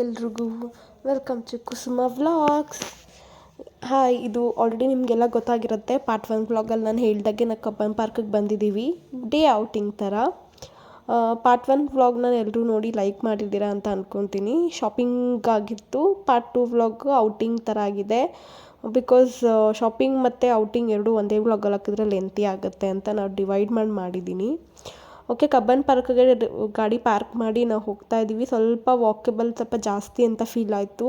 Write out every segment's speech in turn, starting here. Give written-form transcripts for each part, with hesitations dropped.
ಎಲ್ರಿಗೂ welcome to Kusuma vlogs. Hi, ಇದು already ನಿಮಗೆಲ್ಲ ಗೊತ್ತಾಗಿರುತ್ತೆ. ಪಾರ್ಟ್ 1 ವ್ಲಾಗಲ್ಲಿ ನಾನು ಹೇಳ್ದಾಗೆ ನಾವು ಕಬ್ಬನ್ ಪಾರ್ಕಿಗೆ ಬಂದಿದ್ದೀವಿ, ಡೇ ಔಟಿಂಗ್ ಥರ. ಪಾರ್ಟ್ 1 ವ್ಲಾಗ್ನ ಎಲ್ಲರೂ ನೋಡಿ ಲೈಕ್ ಮಾಡಿದ್ದೀರಾ ಅಂತ ಅಂದ್ಕೊತೀನಿ. ಶಾಪಿಂಗ್ ಆಗಿತ್ತು. ಪಾರ್ಟ್ 2 ವ್ಲಾಗ್ ಔಟಿಂಗ್ ಥರ ಆಗಿದೆ. ಬಿಕಾಸ್ ಶಾಪಿಂಗ್ ಮತ್ತು ಔಟಿಂಗ್ ಎರಡೂ ಒಂದೇ ವ್ಲಾಗಲ್ಲಿ ಹಾಕಿದ್ರೆ ಲೆಂತಿ ಆಗುತ್ತೆ ಅಂತ ನಾವು ಡಿವೈಡ್ ಮಾಡಿದ್ದೀನಿ. ಓಕೆ, ಕಬ್ಬನ್ ಪಾರ್ಕ್ಗೆ ಗಾಡಿ ಪಾರ್ಕ್ ಮಾಡಿ ನಾವು ಹೋಗ್ತಾ ಇದ್ದೀವಿ. ಸ್ವಲ್ಪ ವಾಕೇಬಲ್ ಸ್ವಲ್ಪ ಜಾಸ್ತಿ ಅಂತ ಫೀಲ್ ಆಯಿತು.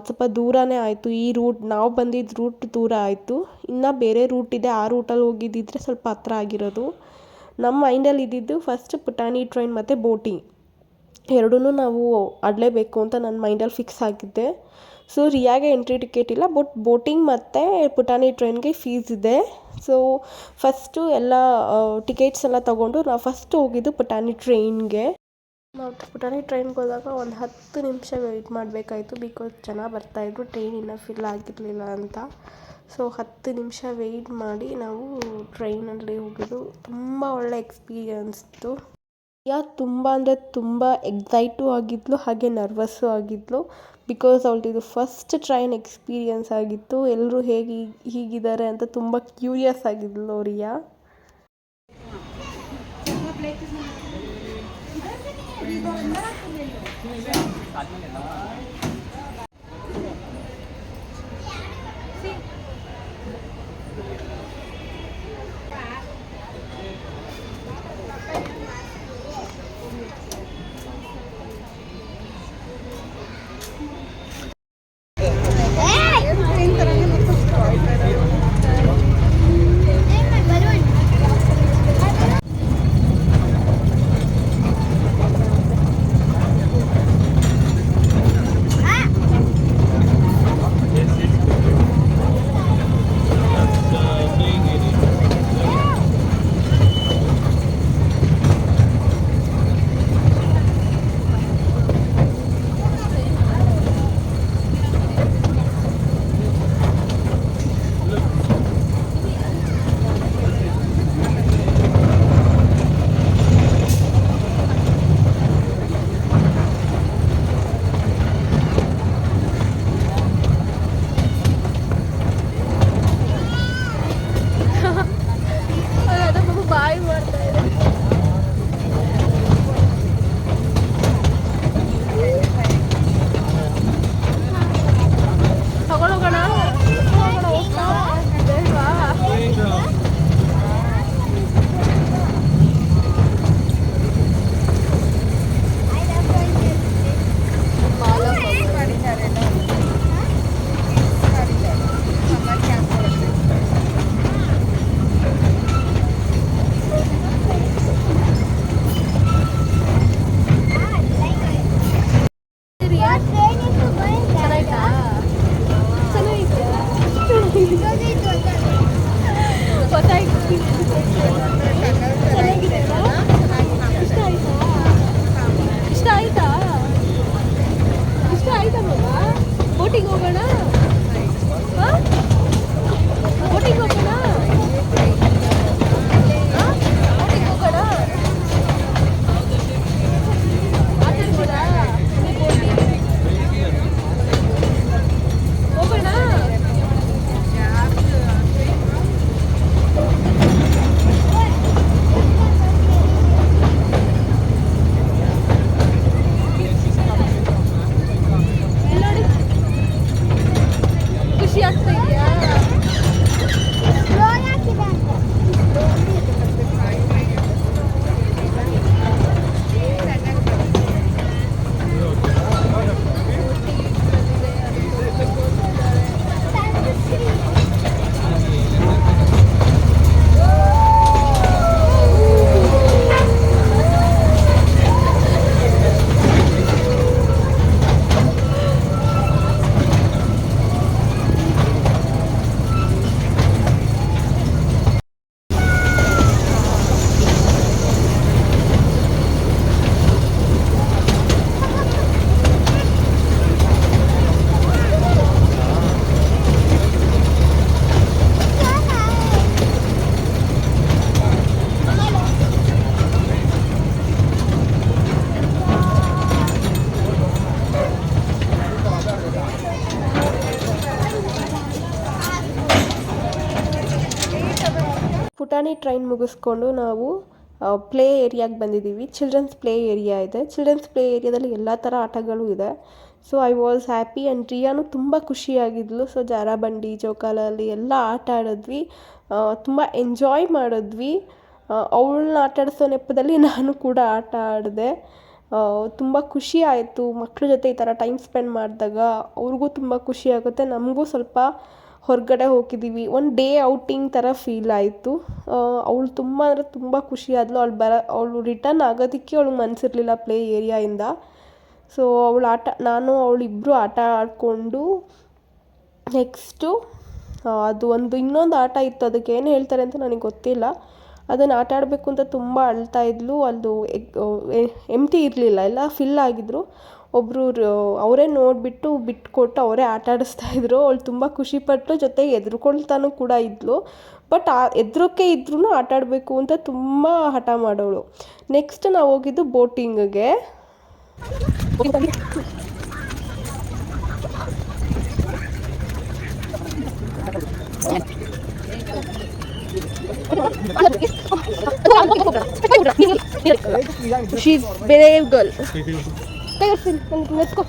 ಸ್ವಲ್ಪ ದೂರನೇ ಆಯಿತು. ಈ ರೂಟ್ ನಾವು ಬಂದಿದ್ದ ರೂಟ್ ದೂರ ಆಯಿತು. ಇನ್ನು ಬೇರೆ ರೂಟ್ ಇದೆ, ಆ ರೂಟಲ್ಲಿ ಹೋಗಿದ್ದಿದ್ರೆ ಸ್ವಲ್ಪ ಹತ್ರ ಆಗಿರೋದು. ನಮ್ಮ ಮೈಂಡಲ್ಲಿ ಇದ್ದಿದ್ದು ಫಸ್ಟ್ ಪುಟಾಣಿ ಟ್ರೈನ್ ಮತ್ತು ಬೋಟಿಂಗ್ ಎರಡೂ ನಾವು ಆಡಲೇಬೇಕು ಅಂತ ನನ್ನ ಮೈಂಡಲ್ಲಿ ಫಿಕ್ಸ್ ಆಗಿದ್ದೆ. ಸೊ ರಿಯಾಗೆ ಎಂಟ್ರಿ ಟಿಕೆಟ್ ಇಲ್ಲ, ಬಟ್ ಬೋಟಿಂಗ್ ಮತ್ತು ಪುಟಾಣಿ ಟ್ರೈನ್ಗೆ ಫೀಸ್ ಇದೆ. ಸೊ ಫಸ್ಟು ಎಲ್ಲ ಟಿಕೆಟ್ಸ್ ಎಲ್ಲ ತೊಗೊಂಡು ನಾವು ಫಸ್ಟ್ ಹೋಗಿದ್ದು ಪುಟಾಣಿ ಟ್ರೈನ್ಗೆ. ನಾವು ಪುಟಾಣಿ ಟ್ರೈನ್ಗೆ ಹೋದಾಗ ಒಂದು 10 ನಿಮಿಷ ವೆಯ್ಟ್ ಮಾಡಬೇಕಾಯ್ತು. ಬಿಕಾಸ್ ಜನ ಬರ್ತಾಯಿದ್ರು, ಟ್ರೈನ್ ಇನ್ನೂ ಫಿಲ್ ಆಗಿರಲಿಲ್ಲ ಅಂತ. ಸೊ 10 ನಿಮಿಷ ವೆಯ್ಟ್ ಮಾಡಿ ನಾವು ಟ್ರೈನಲ್ಲಿ ಹೋಗಿದ್ದು. ತುಂಬ ಒಳ್ಳೆ ಎಕ್ಸ್ಪೀರಿಯನ್ಸ್ ಇತ್ತು. ತುಂಬ ಅಂದರೆ ತುಂಬ ಎಕ್ಸೈಟು ಆಗಿದ್ಲು, ಹಾಗೆ ನರ್ವಸ್ಸು ಆಗಿದ್ಲು. ಬಿಕಾಸ್ ಅವಳದು ಫಸ್ಟ್ ಟ್ರೈನ್ ಎಕ್ಸ್ಪೀರಿಯನ್ಸ್ ಆಗಿತ್ತು. ಎಲ್ಲರೂ ಹೀಗಿದ್ದಾರೆ ಅಂತ ತುಂಬ ಕ್ಯೂರಿಯಸ್ ಆಗಿದ್ಲು ರಿಯಾ. ಪುಟಾಣಿ ಟ್ರೈನ್ ಮುಗಿಸ್ಕೊಂಡು ನಾವು ಪ್ಲೇ ಏರಿಯಾಗೆ ಬಂದಿದ್ದೀವಿ. ಚಿಲ್ಡ್ರನ್ಸ್ ಪ್ಲೇ ಏರಿಯಾ ಇದೆ. ಚಿಲ್ಡ್ರನ್ಸ್ ಪ್ಲೇ ಏರಿಯಾದಲ್ಲಿ ಎಲ್ಲ ಥರ ಆಟಗಳು ಇದೆ. So I was happy and rayon ತುಂಬ ಖುಷಿಯಾಗಿದ್ಲು. ಸೊ ಜಾರಬಂಡಿ, ಜೋಕಾಲಲ್ಲಿ ಎಲ್ಲ ಆಟ ಆಡಿದ್ವಿ, ತುಂಬ ಎಂಜಾಯ್ ಮಾಡಿದ್ವಿ. ಅವಳನ್ನ ಆಟ ಆಡಿಸೋ ನೆಪದಲ್ಲಿ ನಾನು ಕೂಡ ಆಟ ಆಡಿದೆ. ತುಂಬ ಖುಷಿ ಆಯಿತು ಮಕ್ಳ ಜೊತೆ ಈ ಥರ ಟೈಮ್ ಸ್ಪೆಂಡ್ ಮಾಡಿದಾಗ. ಅವ್ರಿಗೂ ತುಂಬ ಖುಷಿ ಆಗುತ್ತೆ, ನಮಗೂ ಸ್ವಲ್ಪ ಹೊರಗಡೆ ಹೋಗಿದ್ದೀವಿ, ಒಂದು ಡೇ ಔಟಿಂಗ್ ಥರ ಫೀಲ್ ಆಯಿತು. ಅವಳು ತುಂಬ ಅಂದರೆ ತುಂಬ ಖುಷಿಯಾದಳು. ಅವಳು ರಿಟರ್ನ್ ಆಗೋದಕ್ಕೆ ಅವಳಿಗೆ ಮನಸ್ಸಿರಲಿಲ್ಲ ಪ್ಲೇ ಏರಿಯಾಯಿಂದ. ಸೊ ನಾನು ಅವಳಿಬ್ಬರು ಆಟ ಆಡಿಕೊಂಡು ನೆಕ್ಸ್ಟು ಅದು ಇನ್ನೊಂದು ಆಟ ಇತ್ತು, ಅದಕ್ಕೆ ಏನು ಹೇಳ್ತಾರೆ ಅಂತ ನನಗೆ ಗೊತ್ತಿಲ್ಲ. ಅದನ್ನು ಆಟ ಆಡಬೇಕು ಅಂತ ತುಂಬ ಅಳ್ತಾ ಇದ್ಲು. ಅದು ಎಂಟಿ ಇರಲಿಲ್ಲ, ಎಲ್ಲ ಫಿಲ್ ಆಗಿದ್ರು. ಒಬ್ಬರು ಅವರೇ ನೋಡಿಬಿಟ್ಟು ಬಿಟ್ಕೊಟ್ಟು ಅವರೇ ಆಟ ಆಡಿಸ್ತಾಯಿದ್ರು. ಅವಳು ತುಂಬ ಖುಷಿಪಟ್ಟು, ಜೊತೆಗೆ ಹೆದ್ರುಕೊಳ್ತಾನೂ ಕೂಡ ಇದ್ಲು. ಬಟ್ ಹೆದ್ರೋಕೆ ಇದ್ರೂ ಆಟ ಆಡಬೇಕು ಅಂತ ತುಂಬ ಹಠ ಮಾಡೋಳು. ನೆಕ್ಸ್ಟ್ ನಾವು ಹೋಗಿದ್ದು ಬೋಟಿಂಗ್ಗೆ. She's brave girl. Let's go.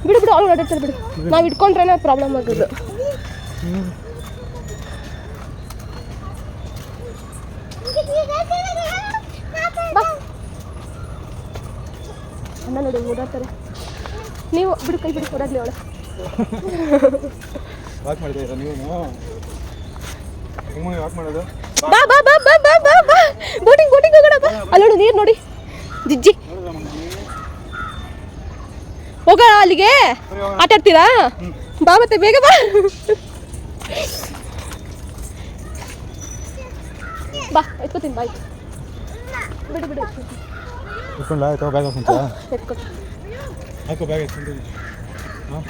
ಬಿಡು ಅವ್ರು ಓಡಾಡ್ತಾರೆ ಬಿಡು. ನಾವು ಇಟ್ಕೊಂಡ್ರೆ ಪ್ರಾಬ್ಲಮ್ ಆಗೋದು. ಅಣ್ಣ ನೋಡಿ ಓಡಾಡ್ತಾರೆ. ನೀವು ಬಿಡು, ಕೈ ಬಿಡು, ಓಡಾಡ್ಲಿ ಅವಳು. ವಾಕ್ ಮಾಡಿದ್ದೀರಾ ನೀವು? ಹೆಂಗೆ ವಾಕ್ ಮಾಡೋದು? ಬಾ ಬಾ ಬಾ ಬಾ ಬಾ ಬಾ ಬಾ ಬೋಟಿಂಗ್ ಹೋಗೋಣ ಬಾ. ಅಲ್ಲಿ ನೋಡು ನೀರು ನೋಡಿ ಜಿಜ್ಜಿ. ಹೋಗೋಣ ಅಲ್ಲಿಗೆ, ಆಟ ಆಡ್ತೀರಾ? ಬಾ ಮತ್ತೆ ಬೇಗ ಬಾ. ಬಾ ಎತ್ಕೋತೀನಿ, ಬಾಯ್. ಬಿಡು ಬಿಡು ಎತ್ಕೊಂಡು ಆಯ್ತು, ಬ್ಯಾಗ್ ಹಾಕೊಂತ ಎತ್ಕೊ ಹಾಕೋ, ಬ್ಯಾಗ್ ಎತ್ಕೊಂಡು. ಹಾಂ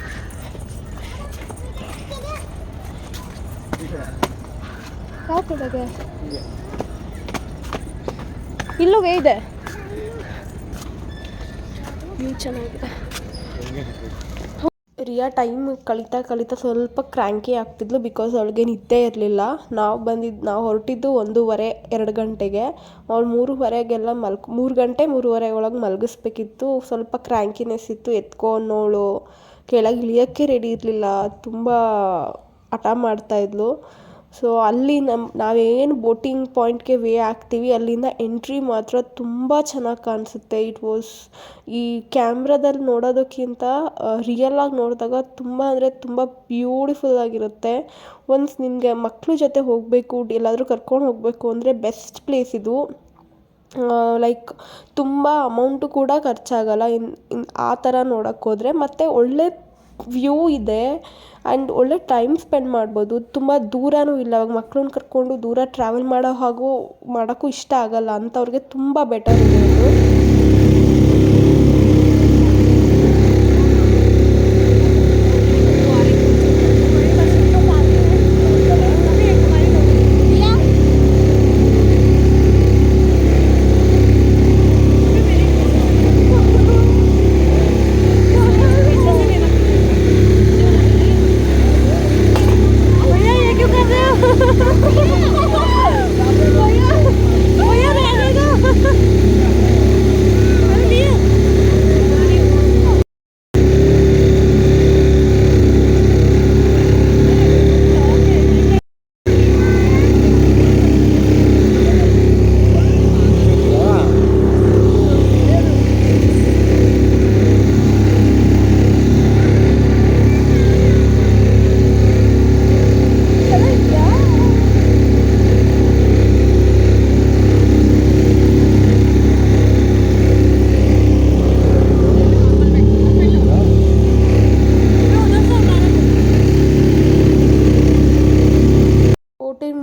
ಯಾಕೆ ಇಲ್ಲವೇ ಇದೆ. ಚೆನ್ನಾಗಿದೆ. ರಿಯಾ ಟೈಮ್ ಕಳೀತಾ ಸ್ವಲ್ಪ ಕ್ರ್ಯಾಂಕಿ ಆಗ್ತಿದ್ಲು, ಬಿಕಾಸ್ ಅವಳಿಗೆ ನಿದ್ದೆ ಇರಲಿಲ್ಲ. ನಾವು ಹೊರಟಿದ್ದು 1:30-2 ಗಂಟೆಗೆ. ಅವಳು 3:30ಗೆಲ್ಲ 3 ಗಂಟೆ 3:30 ಒಳಗೆ ಮಲಗಿಸ್ಬೇಕಿತ್ತು. ಸ್ವಲ್ಪ ಕ್ರ್ಯಾಂಕಿನೆಸ್ ಇತ್ತು, ಎತ್ಕೊಂಡೋಳು ಕೆಳಗೆ ಇಳಿಯೋಕ್ಕೆ ರೆಡಿ ಇರಲಿಲ್ಲ, ತುಂಬ ಹಠ ಮಾಡ್ತಾಯಿದ್ಲು. ಸೊ ಅಲ್ಲಿ ನಾವೇನು ಬೋಟಿಂಗ್ ಪಾಯಿಂಟ್ಗೆ ವೇ ಆಗ್ತೀವಿ, ಅಲ್ಲಿಂದ ಎಂಟ್ರಿ ಮಾತ್ರ ತುಂಬ ಚೆನ್ನಾಗಿ ಕಾಣಿಸುತ್ತೆ. ಈ ಕ್ಯಾಮ್ರಾದಲ್ಲಿ ನೋಡೋದಕ್ಕಿಂತ ರಿಯಲಾಗಿ ನೋಡಿದಾಗ ತುಂಬ ಅಂದರೆ ತುಂಬ ಬ್ಯೂಟಿಫುಲ್ಲಾಗಿರುತ್ತೆ. ಒನ್ಸ್ ನಿಮಗೆ ಮಕ್ಕಳ ಜೊತೆ ಹೋಗಬೇಕು, ಎಲ್ಲಾದರೂ ಕರ್ಕೊಂಡು ಹೋಗಬೇಕು ಅಂದರೆ ಬೆಸ್ಟ್ ಪ್ಲೇಸ್ ಇದು. ಲೈಕ್ ತುಂಬ ಅಮೌಂಟು ಕೂಡ ಖರ್ಚಾಗಲ್ಲ ಆ ಥರ ನೋಡೋಕ್ಕೋದ್ರೆ. ಮತ್ತು ಒಳ್ಳೆ ವ್ಯೂ ಇದೆ ಆ್ಯಂಡ್ ಒಳ್ಳೆ ಟೈಮ್ ಸ್ಪೆಂಡ್ ಮಾಡ್ಬೋದು. ತುಂಬ ದೂರನೂ ಇಲ್ಲ, ಇವಾಗ ಮಕ್ಳನ್ನ ಕರ್ಕೊಂಡು ದೂರ ಟ್ರಾವೆಲ್ ಮಾಡೋಕ್ಕೂ ಇಷ್ಟ ಆಗಲ್ಲ ಅಂಥವ್ರಿಗೆ ತುಂಬ ಬೆಟರ್ ಇದೆ ಇದು.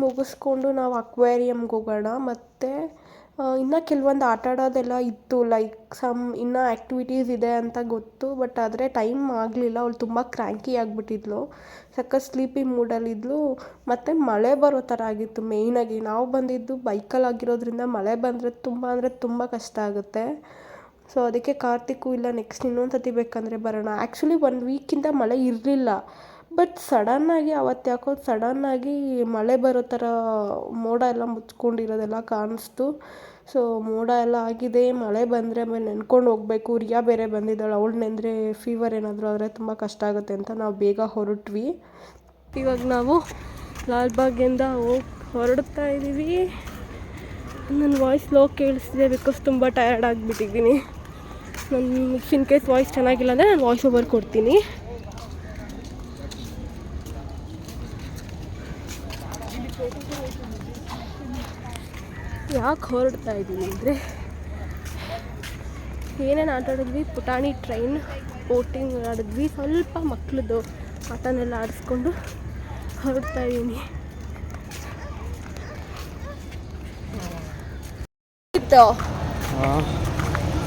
ಮುಗಿಸ್ಕೊಂಡು ನಾವು ಅಕ್ವೇರಿಯಮ್ಗೆ ಹೋಗೋಣ. ಮತ್ತು ಇನ್ನು ಕೆಲವೊಂದು ಆಟ ಆಡೋದೆಲ್ಲ ಇತ್ತು, ಲೈಕ್ ಇನ್ನೂ ಆ್ಯಕ್ಟಿವಿಟೀಸ್ ಇದೆ ಅಂತ ಗೊತ್ತು. ಬಟ್ ಆದರೆ ಟೈಮ್ ಆಗಲಿಲ್ಲ, ಅವಳು ತುಂಬ ಕ್ರ್ಯಾಂಕಿ ಆಗಿಬಿಟ್ಟಿದ್ಲು, ಸಖತ್ ಸ್ಲೀಪಿ ಮೂಡಲ್ಲಿದ್ಲು. ಮತ್ತು ಮಳೆ ಬರೋ ಥರ ಆಗಿತ್ತು. ಮೇಯ್ನಾಗಿ ನಾವು ಬಂದಿದ್ದು ಬೈಕಲ್ಲಿ ಆಗಿರೋದ್ರಿಂದ ಮಳೆ ಬಂದರೆ ತುಂಬ ಕಷ್ಟ ಆಗುತ್ತೆ. ಸೊ ಅದಕ್ಕೆ ಕಾರ್ತಿಕ್ಕು ಇಲ್ಲ, ನೆಕ್ಸ್ಟ್ ಇನ್ನೊಂದು ಸತಿ ಬೇಕಂದರೆ ಬರೋಣ. ಆ್ಯಕ್ಚುಲಿ 1 ವೀಕಿಂದ ಮಳೆ ಇರಲಿಲ್ಲ, ಬಟ್ ಸಡನ್ನಾಗಿ ಅವತ್ತು ಯಾಕೋ ಸಡನ್ನಾಗಿ ಮಳೆ ಬರೋ ಥರ ಮೋಡ ಎಲ್ಲ ಮುಚ್ಕೊಂಡಿರೋದೆಲ್ಲ ಕಾಣಿಸ್ತು. ಸೊ ಮೋಡ ಎಲ್ಲ ಆಗಿದೆ, ಮಳೆ ಬಂದರೆ ಆಮೇಲೆ ನೆನ್ಕೊಂಡು ಹೋಗಬೇಕು. ರಿಯಾ ಬೇರೆ ಬಂದಿದ್ದಾಳೆ, ಅವಳು ನೆಂದರೆ ಫೀವರ್ ಏನಾದರೂ ಆದರೆ ತುಂಬ ಕಷ್ಟ ಆಗುತ್ತೆ ಅಂತ ನಾವು ಬೇಗ ಹೊರಟ್ವಿ. ಇವಾಗ ನಾವು ಲಾಲ್ಬಾಗಿಂದ ಹೊರಡ್ತಾ ಇದ್ದೀವಿ. ನನ್ನ ವಾಯ್ಸ್ ಲೋ ಕೇಳಿಸ್ತಿದೆ ಬಿಕಾಸ್ ತುಂಬ ಟಯರ್ಡ್ ಆಗಿಬಿಟ್ಟಿದ್ದೀನಿ. ನನ್ನ ಇನ್ ಕೇಸ್ ವಾಯ್ಸ್ ಚೆನ್ನಾಗಿಲ್ಲ ಅಂದರೆ ನಾನು ವಾಯ್ಸ್ ಓವರ್ ಕೊಡ್ತೀನಿ. ಯಾಕೆ ಹೊರಡ್ತಾ ಇದ್ದೀನಿ ಅಂದರೆ ಏನೇನು ಆಟ ಆಡಿದ್ವಿ, ಪುಟಾಣಿ ಟ್ರೈನ್ ಬೋಟಿಂಗ್ ಆಡಿದ್ವಿ, ಸ್ವಲ್ಪ ಮಕ್ಕಳದ್ದು ಆಟನೆಲ್ಲ ಆಡಿಸ್ಕೊಂಡು ಹೊರಡ್ತಾ ಇದ್ದೀನಿ. ಇತ್ತು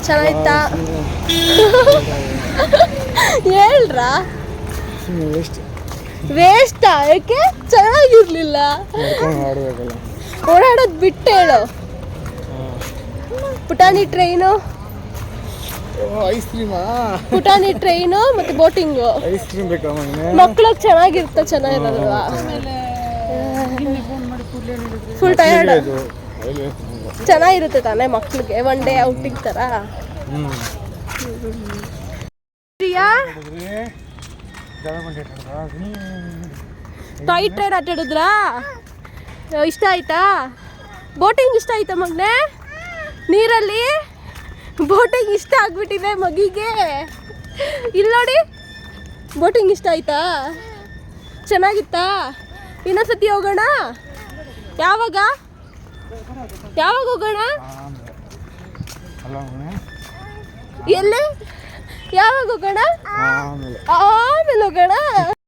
ಚೆನ್ನಾಯ್ತಾ? ಹೇಳ್ರಾ? ವೇಸ್ಟಾ? ಯಾಕೆ? ಚೆನ್ನಾಗಿರ್ಲಿಲ್ಲ. ಓಡಾಡೋದು ಬಿಟ್ಟು ಹೇಳು. ಪುಟಾಣಿ ಟ್ರೈನು, ಐಸ್ ಕ್ರೀಮಾ? ಪುಟಾಣಿ ಟ್ರೈನು ಮತ್ತು ಬೋಟಿಂಗು. ಐಸ್ ಕ್ರೀಮ್ ಬೇಕಾ ಮಕ್ಳಿಗೆ ಚೆನ್ನಾಗಿರಲ್ವಾ? Full tired. ಚೆನ್ನಾಗಿರುತ್ತೆ ತಾನೇ ಮಕ್ಳಿಗೆ, ಒನ್ ಡೇ ಔಟಿಂಗ್ ಥರ. ಟಾಯ್ ಟ್ರೈನ್ ಆಟ ಆಡಿದ್ರಾ? ಇಷ್ಟ ಆಯ್ತಾ? ಬೋಟಿಂಗ್ ಇಷ್ಟ ಆಯ್ತಾ ಮಗನೇ? ನೀರಲ್ಲಿ ಬೋಟಿಂಗ್ ಇಷ್ಟ ಆಗ್ಬಿಟ್ಟಿದೆ ಮಗಿಗೆ. ಇಲ್ಲಿ ನೋಡಿ, ಬೋಟಿಂಗ್ ಇಷ್ಟ ಆಯ್ತಾ? ಚೆನ್ನಾಗಿತ್ತಾ? ಇನ್ನೊಂದ್ಸತಿ ಹೋಗೋಣ? ಯಾವಾಗ ಹೋಗೋಣ? ಎಲ್ಲಿ? ಯಾವಾಗ ಹೋಗೋಣ? ಆಮೇಲೆ ಹೋಗೋಣ.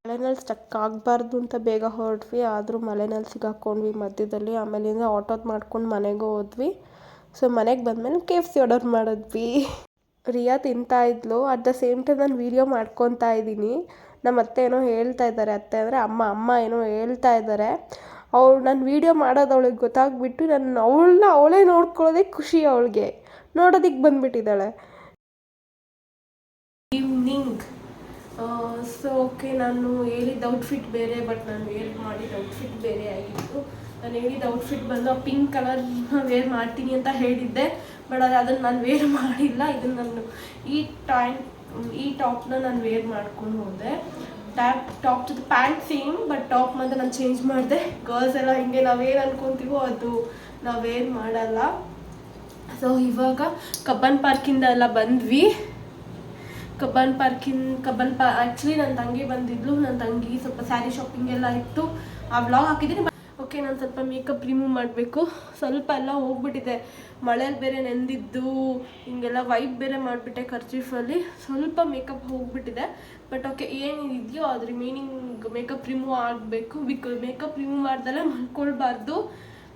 ಮಳೆನಲ್ಲಿ ಸ್ಟಕ್ ಆಗಬಾರ್ದು ಅಂತ ಬೇಗ ಹೊರಟ್ವಿ, ಆದರೂ ಮಳೆನಲ್ಲಿ ಸಿಗಾಕೊಂಡ್ವಿ ಮಧ್ಯದಲ್ಲಿ. ಆಮೇಲಿಂದ ಆಟೋದ್ ಮಾಡ್ಕೊಂಡು ಮನೆಗೆ ಹೋದ್ವಿ. ಸೊ ಮನೆಗೆ ಬಂದಮೇಲೆ KFC ಆರ್ಡರ್ ಮಾಡಿದ್ವಿ. ರಿಯಾ ತಿಂತಾ ಇದ್ಲು, ಅಟ್ ದ ಸೇಮ್ ಟೈಮ್ ನಾನು ವೀಡಿಯೋ ಮಾಡ್ಕೊತಾ ಇದ್ದೀನಿ. ನಮ್ಮ ಅತ್ತೆ ಏನೋ ಹೇಳ್ತಾ ಇದ್ದಾರೆ, ಅತ್ತೆ ಅಂದರೆ ಅಮ್ಮ ಏನೋ ಹೇಳ್ತಾ ಇದ್ದಾರೆ. ನಾನು ವೀಡಿಯೋ ಮಾಡೋದು ಅವಳಿಗೆ ಗೊತ್ತಾಗ್ಬಿಟ್ಟು ಅವಳೇ ನೋಡ್ಕೊಳ್ಳೋದೇ ಖುಷಿ ಅವಳಿಗೆ, ನೋಡೋದಕ್ಕೆ ಬಂದುಬಿಟ್ಟಿದ್ದಾಳೆ. ಈವ್ನಿಂಗ್. ಸೊ ಓಕೆ, ನಾನು ಹೇಳಿದ್ದ ಔಟ್ಫಿಟ್ ಬೇರೆ, ಬಟ್ ನಾನು ವೇರ್ ಮಾಡಿದ ಔಟ್ಫಿಟ್ ಬೇರೆ ಆಗಿತ್ತು. ನಾನು ಹೇಳಿದ ಔಟ್ಫಿಟ್ ಬಂದು ಪಿಂಕ್ ಕಲರ್ನ ವೇರ್ ಮಾಡ್ತೀನಿ ಅಂತ ಹೇಳಿದ್ದೆ, ಬಟ್ ಅದನ್ನು ನಾನು ವೇರ್ ಮಾಡಿಲ್ಲ. ಇದನ್ನು ನಾನು ಈ ಟಾಪ್ನ ನಾನು ವೇರ್ ಮಾಡ್ಕೊಂಡು ಹೋದೆ. ಟಾಪ್ ಜೊತೆ ಪ್ಯಾಂಟ್ ಸೇಮ್, ಬಟ್ ಟಾಪ್ ಮಾತ್ರ ನಾನು ಚೇಂಜ್ ಮಾಡಿದೆ. ಗರ್ಲ್ಸ್ ಎಲ್ಲ ಹಿಂಗೆ ನಾವೇನು ಅನ್ಕೊತೀವೋ ಅದು ನಾವು ವೇರ್ ಮಾಡಲ್ಲ. ಸೊ ಇವಾಗ ಕಬ್ಬನ್ ಪಾರ್ಕಿಂದ ಎಲ್ಲ ಬಂದ್ವಿ. ಆ್ಯಕ್ಚುಲಿ ನನ್ನ ತಂಗಿ ಬಂದಿದ್ಲು. ನನ್ನ ತಂಗಿ ಸ್ವಲ್ಪ ಸ್ಯಾರಿ ಶಾಪಿಂಗ್ ಎಲ್ಲ ಇತ್ತು, ಆ ವ್ಲಾಗ್ ಹಾಕಿದ್ದೀನಿ. ಓಕೆ, ನಾನು ಸ್ವಲ್ಪ ಮೇಕಪ್ ರಿಮೂವ್ ಮಾಡಬೇಕು. ಸ್ವಲ್ಪ ಎಲ್ಲ ಹೋಗ್ಬಿಟ್ಟಿದೆ, ಮಳೇಲಿ ಬೇರೆ ನೆಂದಿದ್ದು, ಹಿಂಗೆಲ್ಲ ವೈಪ್ ಬೇರೆ ಮಾಡಿಬಿಟ್ಟೆ ಕರ್ಚೀಫಲ್ಲಿ. ಸ್ವಲ್ಪ ಮೇಕಪ್ ಹೋಗ್ಬಿಟ್ಟಿದೆ, ಬಟ್ ಓಕೆ, ಏನಿದೆಯೋ ಅದು ರಿಮೈನಿಂಗ್ ಮೇಕಪ್ ರಿಮೂವ್ ಆಗಬೇಕು. ಮೇಕಪ್ ರಿಮೂವ್ ಮಾಡ್ದಲ್ಲೇ ಮಲ್ಕೊಳ್ಬಾರ್ದು,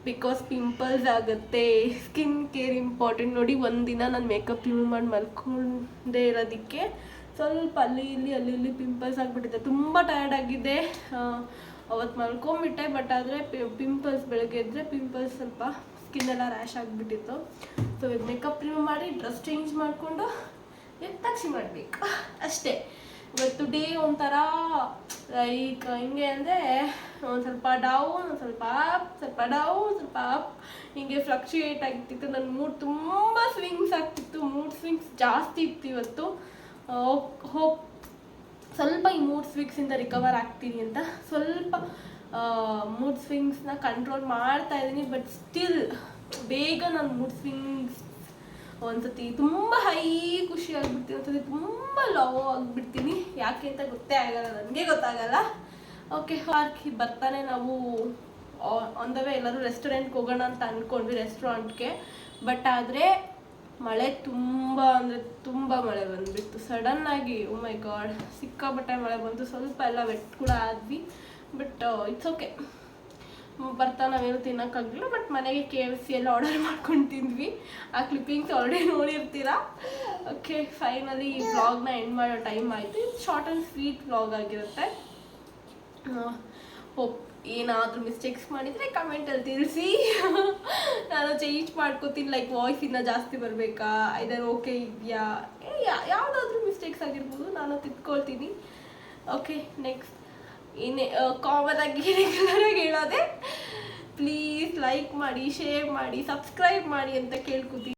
ಬಿಕಾಸ್ ಪಿಂಪಲ್ಸ್ ಆಗುತ್ತೆ. Skin care important. ನೋಡಿ, ಒಂದಿನ ನಾನು ಮೇಕಪ್ ರಿಮೂವ್ ಮಾಡಿ ಮಲ್ಕೊಂಡೇ ಇರೋದಕ್ಕೆ ಸ್ವಲ್ಪ ಅಲ್ಲಿ ಇಲ್ಲಿ ಪಿಂಪಲ್ಸ್ ಆಗಿಬಿಟ್ಟಿದೆ. ತುಂಬ ಟಯರ್ಡ್ ಆಗಿದೆ, ಅವತ್ತು ಮಲ್ಕೊಂಬಿಟ್ಟೆ. ಬಟ್ ಆದರೆ ಪಿಂಪಲ್ಸ್ ಬೆಳಗ್ಗೆ ಎದ್ದರೆ ಪಿಂಪಲ್ಸ್, ಸ್ವಲ್ಪ ಸ್ಕಿನ್ನೆಲ್ಲ ರ್ಯಾಶ್ ಆಗಿಬಿಟ್ಟಿತ್ತು. ಸೊ ಇದು ಮೇಕಪ್ ರಿಮೂವ್ ಮಾಡಿ ಡ್ರೆಸ್ ಚೇಂಜ್ ಮಾಡಿಕೊಂಡು ತಕ್ಷಿ ಮಾಡಬೇಕು ಅಷ್ಟೇ. ಇವತ್ತು ಡೇ ಒಂಥರ ಲೈಕ್ ಹಿಂಗೆ ಅಂದರೆ ಒಂದು ಸ್ವಲ್ಪ ಡೌನ್, ಒಂದು ಸ್ವಲ್ಪ ಅಪ್, ಸ್ವಲ್ಪ ಡೌನ್, ಸ್ವಲ್ಪ ಅಪ್, ಹಿಂಗೆ ಫ್ಲಕ್ಚುಯೇಟ್ ಆಗ್ತಿತ್ತು. ನನ್ನ ಮೂಡ್ ತುಂಬ ಸ್ವಿಂಗ್ಸ್ ಆಗ್ತಿತ್ತು, ಮೂಡ್ ಸ್ವಿಂಗ್ಸ್ ಜಾಸ್ತಿ ಇತ್ತು ಇವತ್ತು. ಹೋಪ್ ಸ್ವಲ್ಪ ಈ ಮೂಡ್ ಸ್ವಿಂಗ್ಸಿಂದ ರಿಕವರ್ ಆಗ್ತೀನಿ ಅಂತ ಸ್ವಲ್ಪ ಮೂಡ್ ಸ್ವಿಂಗ್ಸ್ನ ಕಂಟ್ರೋಲ್ ಮಾಡ್ತಾ ಇದ್ದೀನಿ. ಬಟ್ ಸ್ಟಿಲ್ ಬೇಗ ನಾನು ಮೂಡ್ ಸ್ವಿಂಗ್ಸ್ ಒಂದ್ಸತಿ ತುಂಬ ಹೈ ಖುಷಿ ಆಗಿಬಿಡ್ತೀನಿ, ಒಂದ್ಸತಿ ತುಂಬ ಲೋ ಆಗಿಬಿಡ್ತೀನಿ. ಯಾಕೆ ಅಂತ ನನಗೆ ಗೊತ್ತಾಗಲ್ಲ. ಓಕೆ, ಪಾರ್ಕಿ ಬರ್ತಾನೆ ನಾವು ಆನ್ ದ ವೇ ಎಲ್ಲರೂ ರೆಸ್ಟೋರೆಂಟ್ಗೆ ಹೋಗೋಣ ಅಂತ ಅಂದ್ಕೊಂಡ್ವಿ, ರೆಸ್ಟೋರೆಂಟ್ಗೆ. ಬಟ್ ಆದರೆ ಮಳೆ ತುಂಬ ಅಂದರೆ ತುಂಬ ಮಳೆ ಬಂದುಬಿಡ್ತು ಸಡನ್ನಾಗಿ. ಓ ಮೈ ಗಾಡ್, ಸಿಕ್ಕಾಪಟ್ಟೆ ಮಳೆ ಬಂತು. ಸ್ವಲ್ಪ ಎಲ್ಲ ವೆಟ್ ಕೂಡ ಆದ್ವಿ, ಬಟ್ ಇಟ್ಸ್ ಓಕೆ. ಬರ್ತಾ ನಾವೇನು ತಿನ್ನೋಕ್ಕಾಗಲಿಲ್ಲ, ಬಟ್ ಮನೆಗೆ KFC ಎಲ್ಲ ಆರ್ಡರ್ ಮಾಡ್ಕೊಂಡು ತಿಂದ್ವಿ. ಆ ಕ್ಲಿಪ್ಪಿಂಗ್ಸ್ ಆಲ್ರೆಡಿ ನೋಡಿರ್ತೀರಾ. ಓಕೆ, ಫೈನಲಿ ಈ ವ್ಲಾಗ್ನ ಎಂಡ್ ಮಾಡೋ ಟೈಮ್ ಆಯಿತು. ಇದು ಶಾರ್ಟ್ ಆ್ಯಂಡ್ ಸ್ವೀಟ್ ವ್ಲಾಗ್ ಆಗಿರುತ್ತೆ. ಹೋಪ್ ಏನಾದರೂ ಮಿಸ್ಟೇಕ್ಸ್ ಮಾಡಿದರೆ ಕಮೆಂಟಲ್ಲಿ ತಿಳಿಸಿ, ನಾನು ಚೇಂಜ್ ಮಾಡ್ಕೋತೀನಿ. ಲೈಕ್ ವಾಯ್ಸ್ ಇನ್ನೂ ಜಾಸ್ತಿ ಬರಬೇಕಾ, ಇದರ ಓಕೆ ಇದೆಯಾ, ಯಾವುದಾದ್ರೂ ಮಿಸ್ಟೇಕ್ಸ್ ಆಗಿರ್ಬೋದು, ನಾನು ತಿದ್ಕೊಳ್ತೀನಿ. ಓಕೆ, ನೆಕ್ಸ್ಟ್ ಏನೇ ಕಾಮನ್ ಆಗಿ ರೆಗ್ಯುಲರ್ ಆಗಿ ಹೇಳೋದೆ ಪ್ಲೀಸ್ ಲೈಕ್ ಮಾಡಿ, ಶೇರ್ ಮಾಡಿ, ಸಬ್ಸ್ಕ್ರೈಬ್ ಮಾಡಿ ಅಂತ ಕೇಳ್ಕೊತೀನಿ.